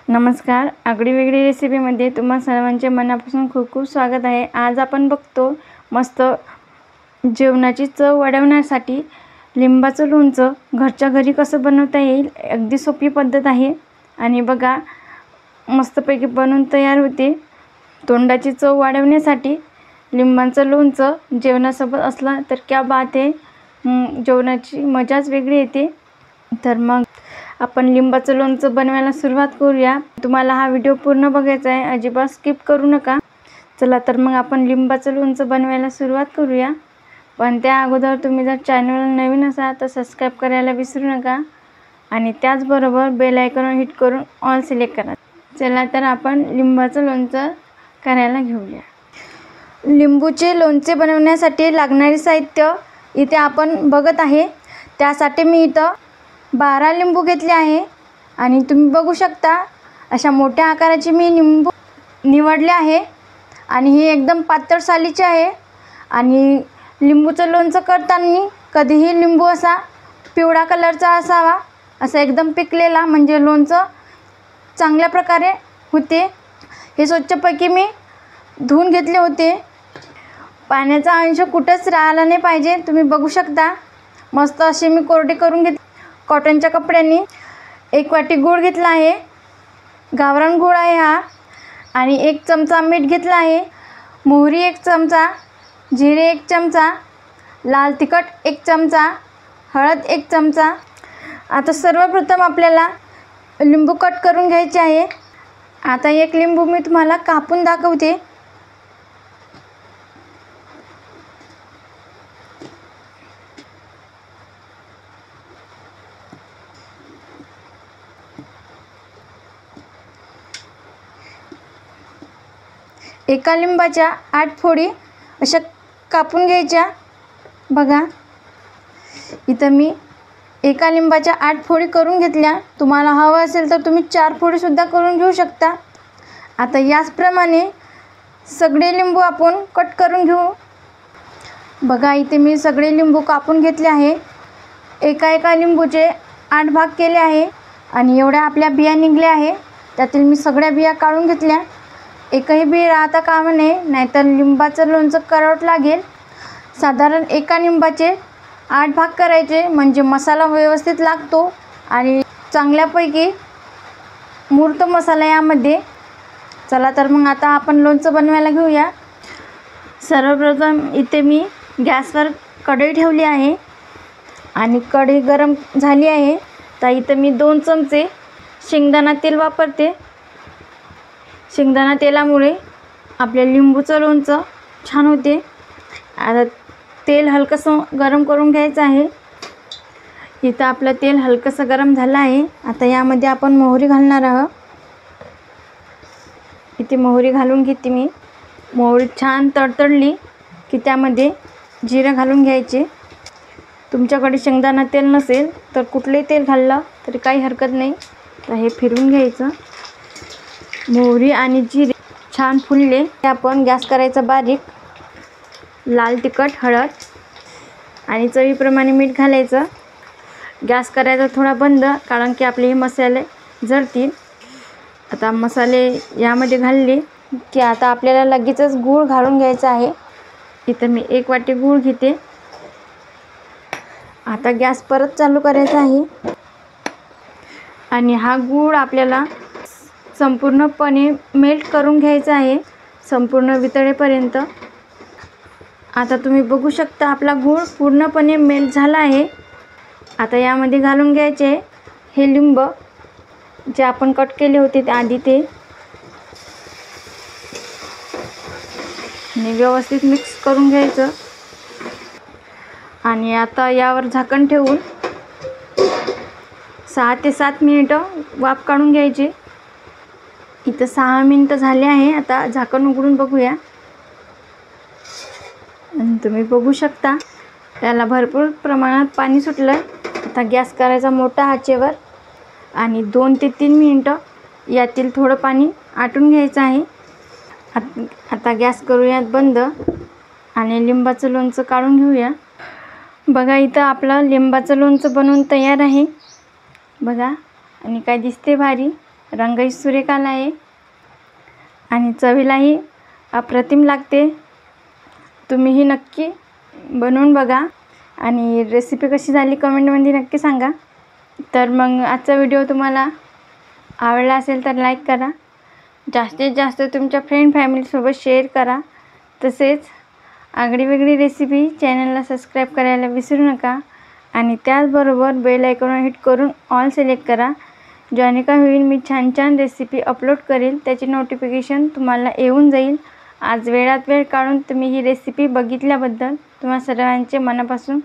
नमस्कार, आगळी वेगळी रेसिपीमध्ये तुम्हा सर्वांचे मनापासून खूप खूप स्वागत आहे। आज आपण बघतो मस्त जेवणाची चव वाढवण्यासाठी लिंबाचं लोणचं घरच्या घरी कसं बनवता येईल। अगदी सोपी पद्धत आहे आणि बघा मस्तपैकी बनवून तयार होते। तोंडाची चव वाढवण्यासाठी लिंबाचं लोणचं जेवणासोबत असलं तर क्या बात आहे, जेवणाची मजाच वेगळी येते। तर मग आपण लिंबाचं लोणचं बनवायला सुरुवात करूया। तुम्हाला हा व्हिडिओ पूर्ण बघायचा आहे, अजिबात स्किप करू नका। चला तर मग आपण लिंबाचं लोणचं बनवायला सुरुवात करूया। पण त्या अगोदर तुम्ही जर चॅनलला नवीन असाल तर सबस्क्राइब करायला विसरू नका आणि त्याचबरोबर बेल आयकॉन हिट करून ऑल सिलेक्ट करा। चला तर आपण लिंबाचं लोणचं करायला घेऊया। लिंबूचे लोणचे बनवण्यासाठी लागणारे साहित्य इथे आपण बघत आहे। त्यासाठी मी इथं 12 लिंबू घेतले आहे आणि तुम्ही बघू शकता अशा मोठ्या आकाराचे मी लिंबू निवडले आहे आणि हे एकदम पातळ सालीचे आहे। आणि लिंबूचं लोणचं करताना कधीही लिंबू असा पिवळा कलरचा असावा, असा एकदम पिकलेला, म्हणजे लोणचं चांगल्या प्रकारे होते। हे स्वच्छपैकी मी धुवून घेतले होते। पाण्याचा अंश कुठंच राहिला नाही पाहिजे। तुम्ही बघू शकता मस्त असे मी कोरडे करून घेतले कॉटनच्या कपड्यांनी। 1 वाटी गूळ घेतला आहे, गावरान गूळ आहे हा, आणि 1 चमचा मीठ घेतला आहे, मोहरी 1 चमचा, जिरे 1 चमचा, लाल तिखट 1 चमचा, हळद 1 चमचा। आता सर्वप्रथम आपल्याला लिंबू कट करून घ्यायचे आहे। आता 1 लिंबू मी तुम्हाला कापून दाखवते। एका लिंबाच्या 8 फोडी अशा कापून घ्यायच्या। बघा इथं मी एका लिंबाच्या 8 फोडी करून घेतल्या। तुम्हाला हवं असेल तर तुम्ही 4 फोडी सुद्धा करून घेऊ शकता। आता याचप्रमाणे सगळे लिंबू आपण कट करून घेऊ। बघा इथे मी सगळे लिंबू कापून घेतले आहे। एका लिंबूचे 8 भाग केले आहे आणि एवढ्या आपल्या बिया निघल्या आहे। त्यातील मी सगळ्या बिया काढून घेतल्या। एकही बी राहता कामा नये, नाहीतर लिंबाचं लोणचं कडवट लागेल। साधारण एका लिंबाचे 8 भाग करायचे, म्हणजे मसाला व्यवस्थित लागतो आणि चांगल्यापैकी मुरतो मसाला यामध्ये। चला तर मग आता आपण लोणचं बनवायला घेऊया। सर्वप्रथम इथे मी गॅसवर कढई ठेवली आहे आणि कढई गरम झाली आहे। तर इथं मी 2 चमचे शेंगदाणा तेल वापरते। शेंगदाणा तेलामुळे आपल्या लिंबूचं लोणचं छान होते। आता तेल हलकंसं गरम करून घ्यायचं आहे। इथं आपलं तेल हलकंसं गरम झालं आहे। आता यामध्ये आपण मोहरी घालणार आहोत। इथे मोहरी घालून घेते मी। मोहरी छान तडतडली की त्यामध्ये जिरं घालून घ्यायचे। तुमच्याकडे शेंगदाणा तेल नसेल तर कुठलेही तेल घाललं तरी काही हरकत नाही। तर हे फिरवून घ्यायचं। मोहरी आणि जिरे छान फुलले की आपण गॅस करायचा बारीक। लाल तिखट, हळद आणि चवीप्रमाणे मीठ घालायचं। गॅस करायचा थोडा बंद, कारण की आपले हे मसाले जळतील। आता मसाले यामध्ये घालले की आता आपल्याला लगेचच गूळ घालून घ्यायचा आहे। इथं मी 1 वाटी गूळ घेते। आता गॅस परत चालू करायचा आहे आणि हा गूळ आपल्याला संपूर्णपणे मेल्ट करून घ्यायचा आहे, संपूर्ण वितळेपर्यंत। आता तुम्ही बघू शकता आपला गूळ पूर्णपणे मेल्ट झाला आहे। आता यामध्ये घालून घ्यायचे हे लिंब जे आपण कट केले होते ते आधी, ते आणि व्यवस्थित मिक्स करून घ्यायचं। आणि आता यावर झाकण ठेवून 6 ते 7 मिनिटं वाफ काढून घ्यायची। इथं 6 मिनिटं झाले आहे। आता झाकण उघडून बघूया आणि तुम्ही बघू शकता त्याला भरपूर प्रमाणात पाणी सुटलं आहे। आता गॅस करायचा मोठा आचेवर आणि 2 ते 3 मिनिटं यातील थोडं पाणी आटून घ्यायचं आहे। आता गॅस करूयात बंद आणि लिंबाचं लोणचं काढून घेऊया। बघा इथं आपलं लिंबाचं लोणचं बनवून तयार आहे। बघा आणि काय दिसते भारी। रंगही सुरेख आला आहे आणि चवीलाही अप्रतिम लागते. तुम्हीही नक्की बनवून बघा आणि रेसिपी कशी झाली कमेंटमध्ये नक्की सांगा. तर मग आजचा व्हिडिओ तुम्हाला आवडला असेल तर लाईक करा, जास्तीत जास्त तुमच्या फ्रेंड फॅमिलीसोबत शेअर करा. तसेच आगळीवेगळी रेसिपी चॅनलला सबस्क्राईब करायला विसरू नका आणि त्याचबरोबर बेल आयकॉन हिट करून ऑल सिलेक्ट करा. ज्याने काय होईल मी छान छान रेसिपी अपलोड करेल त्याची नोटिफिकेशन तुम्हाला येऊन जाईल. आज वेळात वेळ काढून तुम्ही ही रेसिपी बघितल्याबद्दल तुम्हा सर्वांचे मनापासून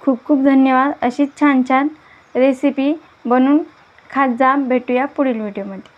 खूप खूप धन्यवाद. अशीच छान छान रेसिपी बनवून खात जा. भेटूया पुढील व्हिडिओमध्ये.